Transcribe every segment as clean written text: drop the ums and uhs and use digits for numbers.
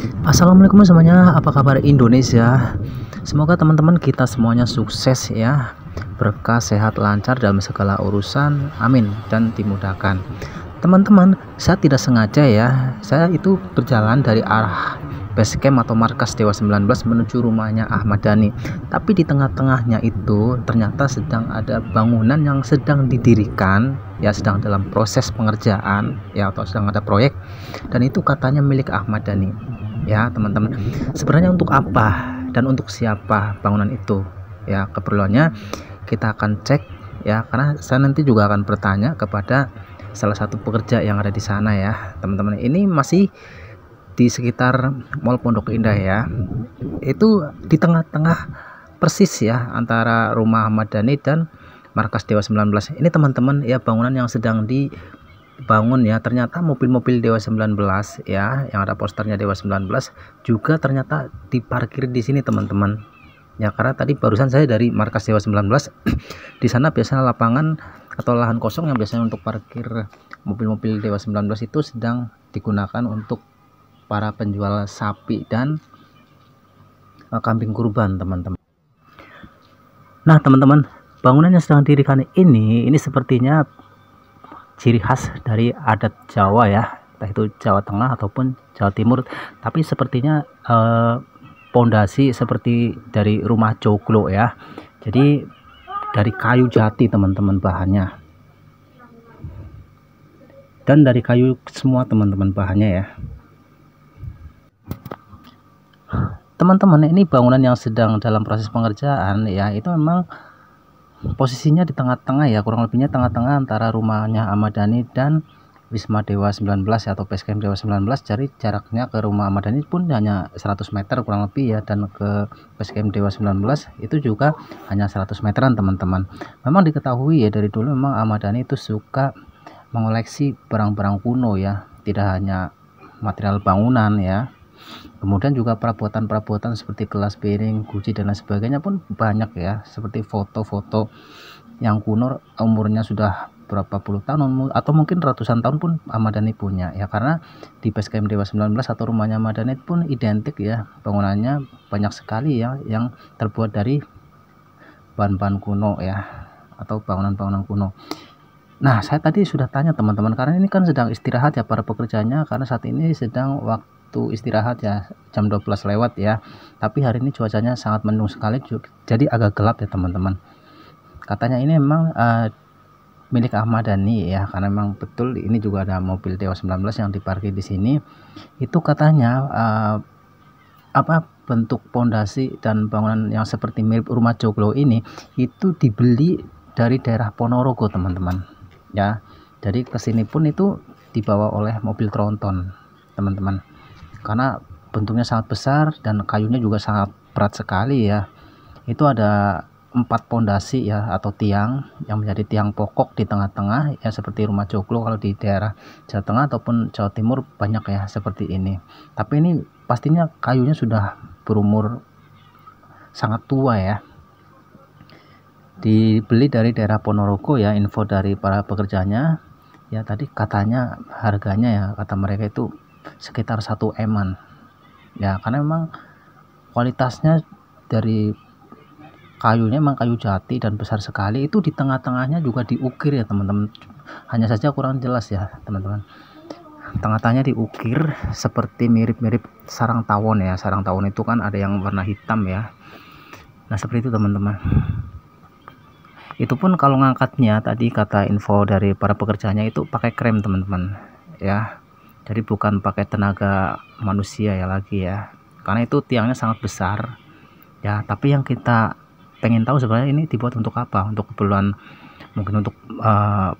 Assalamualaikum semuanya, apa kabar Indonesia? Semoga teman-teman kita semuanya sukses ya, berkah, sehat, lancar dalam segala urusan, amin, dan dimudahkan. Teman-teman, saya tidak sengaja ya, saya itu berjalan dari arah base camp atau markas Dewa 19 menuju rumahnya Ahmad Dhani. Tapi di tengah-tengahnya itu ternyata sedang ada bangunan yang sedang didirikan ya, sedang dalam proses pengerjaan ya, atau sedang ada proyek, dan itu katanya milik Ahmad Dhani. Ya teman-teman, sebenarnya untuk apa dan untuk siapa bangunan itu ya, keperluannya kita akan cek ya, karena saya nanti juga akan bertanya kepada salah satu pekerja yang ada di sana ya teman-teman. Ini masih di sekitar Mall Pondok Indah ya, itu di tengah-tengah persis ya antara rumah Ahmad Dhani dan markas Dewa 19 ini teman-teman ya, bangunan yang sedang dibangun ya. Ternyata mobil-mobil Dewa 19 ya, yang ada posternya Dewa 19 juga ternyata diparkir di sini teman-teman ya, karena tadi barusan saya dari markas Dewa 19 di sana biasanya lapangan atau lahan kosong yang biasanya untuk parkir mobil-mobil Dewa 19 itu sedang digunakan untuk para penjual sapi dan kambing kurban teman-teman. Nah teman-teman, bangunan yang sedang didirikan ini sepertinya ciri khas dari adat Jawa ya, entah itu Jawa Tengah ataupun Jawa Timur, tapi sepertinya pondasi seperti dari rumah joglo ya, jadi dari kayu jati teman-teman bahannya, dan dari kayu semua teman-teman bahannya ya. Teman-teman, ini bangunan yang sedang dalam proses pengerjaan ya, itu memang posisinya di tengah-tengah ya, kurang lebihnya tengah-tengah antara rumahnya Ahmad Dhani dan Wisma Dewa 19 ya, atau base camp Dewa 19. Jadi jaraknya ke rumah Ahmad Dhani pun hanya 100 meter kurang lebih ya, dan ke base camp Dewa 19 itu juga hanya 100 meteran teman-teman. Memang diketahui ya dari dulu memang Ahmad Dhani itu suka mengoleksi barang-barang kuno ya, tidak hanya material bangunan ya, kemudian juga perabotan-perabotan seperti gelas, piring, guci dan lain sebagainya pun banyak ya, seperti foto-foto yang kuno umurnya sudah berapa puluh tahun atau mungkin ratusan tahun pun Ahmad Dhani punya ya, karena di base camp Dewa 19 atau rumahnya Ahmad Dhani pun identik ya, bangunannya banyak sekali ya yang terbuat dari bahan-bahan kuno ya, atau bangunan-bangunan kuno. Nah, saya tadi sudah tanya teman-teman, karena ini kan sedang istirahat ya para pekerjanya, karena saat ini sedang waktu istirahat ya, jam 12 lewat ya. Tapi hari ini cuacanya sangat mendung sekali, jadi agak gelap ya teman-teman. Katanya ini memang milik Ahmad Dhani ya, karena memang betul ini juga ada mobil Dewa 19 yang diparkir di sini. Itu katanya bentuk pondasi dan bangunan yang seperti mirip rumah joglo ini itu dibeli dari daerah Ponorogo teman-teman ya. Jadi kesini pun itu dibawa oleh mobil tronton teman-teman, karena bentuknya sangat besar dan kayunya juga sangat berat sekali ya. Itu ada 4 pondasi ya, atau tiang yang menjadi tiang pokok di tengah-tengah ya, seperti rumah joglo kalau di daerah Jawa Tengah ataupun Jawa Timur banyak ya seperti ini. Tapi ini pastinya kayunya sudah berumur sangat tua ya, dibeli dari daerah Ponorogo ya, info dari para pekerjanya ya. Tadi katanya harganya ya, kata mereka itu sekitar 1 eman ya, karena memang kualitasnya dari kayunya memang kayu jati dan besar sekali. Itu di tengah-tengahnya juga diukir ya teman-teman, hanya saja kurang jelas ya teman-teman. Tengah-tengahnya diukir seperti mirip-mirip sarang tawon ya. Sarang tawon itu kan ada yang warna hitam ya, nah seperti itu teman-teman. Itu pun kalau ngangkatnya tadi kata info dari para pekerjanya itu pakai krem teman-teman ya, jadi bukan pakai tenaga manusia ya lagi ya, karena itu tiangnya sangat besar ya. Tapi yang kita pengen tahu sebenarnya ini dibuat untuk apa, untuk keperluan mungkin untuk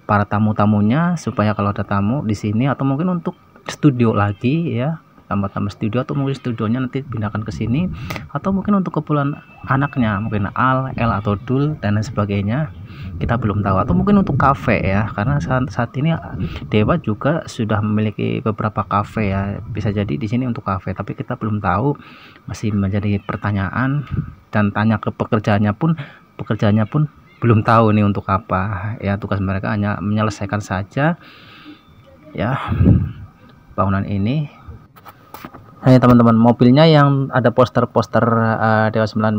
para tamu-tamunya, supaya kalau ada tamu di sini, atau mungkin untuk studio lagi ya, tambah-tambah studio, atau mungkin studionya nanti pindahkan ke sini, atau mungkin untuk keperluan anaknya, mungkin Al, El atau Dul dan lain sebagainya, kita belum tahu. Atau mungkin untuk kafe ya, karena saat ini Dewa juga sudah memiliki beberapa kafe ya, bisa jadi di sini untuk kafe, tapi kita belum tahu, masih menjadi pertanyaan. Dan tanya ke pekerjaannya pun belum tahu nih untuk apa ya, tugas mereka hanya menyelesaikan saja ya bangunan ini. Hai teman-teman, mobilnya yang ada poster-poster Dewa 19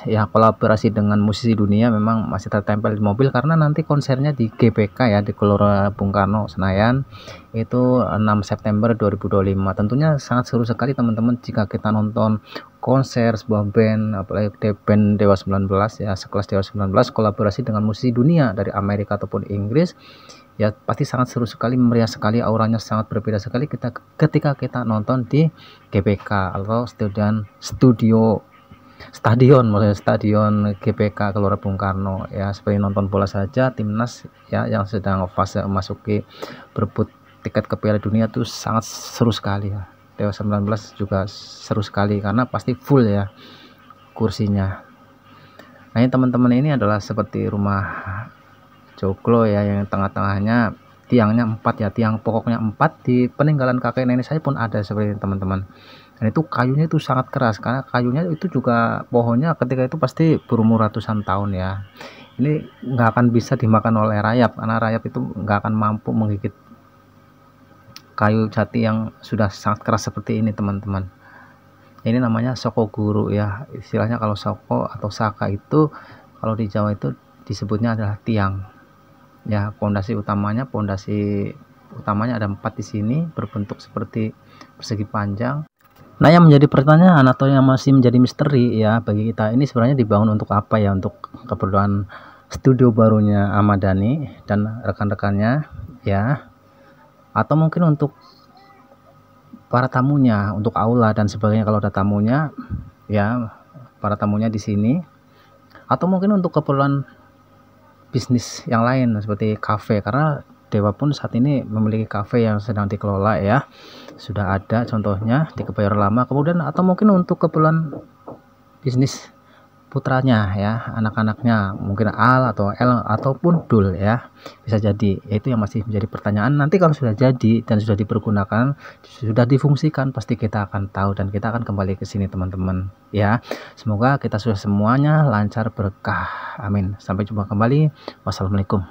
ya, kolaborasi dengan musisi dunia memang masih tertempel di mobil karena nanti konsernya di GBK ya, di Gelora Bung Karno Senayan itu 6 September 2025. Tentunya sangat seru sekali teman-teman jika kita nonton konser sebuah band, apalagi band Dewa 19 ya, sekelas Dewa 19 kolaborasi dengan musisi dunia dari Amerika ataupun Inggris. Ya pasti sangat seru sekali, meriah sekali, auranya sangat berbeda sekali ketika kita nonton di GBK atau maksudnya stadion GBK Gelora Bung Karno ya, seperti nonton bola saja. Timnas ya yang sedang fase memasuki berebut tiket ke Piala Dunia tuh sangat seru sekali ya. Dewa 19 juga seru sekali karena pasti full ya kursinya. Nah ini teman-teman, ini adalah seperti rumah joglo ya, yang tengah-tengahnya tiangnya 4 ya, tiang pokoknya 4. Di peninggalan kakek nenek saya pun ada seperti ini teman-teman, dan itu kayunya itu sangat keras karena kayunya itu juga pohonnya ketika itu pasti berumur ratusan tahun ya. Ini nggak akan bisa dimakan oleh rayap karena rayap itu nggak akan mampu menggigit kayu jati yang sudah sangat keras seperti ini teman-teman. Ini namanya soko guru ya, istilahnya kalau soko atau saka itu kalau di Jawa itu disebutnya adalah tiang ya. Pondasi utamanya ada 4 di sini, berbentuk seperti persegi panjang. Nah yang menjadi pertanyaan atau yang masih menjadi misteri ya bagi kita, ini sebenarnya dibangun untuk apa ya? Untuk keperluan studio barunya Ahmad Dhani dan rekan-rekannya ya, atau mungkin untuk para tamunya, untuk aula dan sebagainya kalau ada tamunya ya, para tamunya di sini, atau mungkin untuk keperluan bisnis yang lain seperti kafe, karena Dewa pun saat ini memiliki kafe yang sedang dikelola ya, sudah ada contohnya di Kebayoran Lama. Kemudian atau mungkin untuk keperluan bisnis putranya ya, anak-anaknya, mungkin Al atau L ataupun Dul ya, bisa jadi. Itu yang masih menjadi pertanyaan. Nanti kalau sudah jadi dan sudah dipergunakan, sudah difungsikan, pasti kita akan tahu dan kita akan kembali ke sini teman-teman ya. Semoga kita sudah semuanya lancar berkah, amin. Sampai jumpa kembali, wassalamualaikum.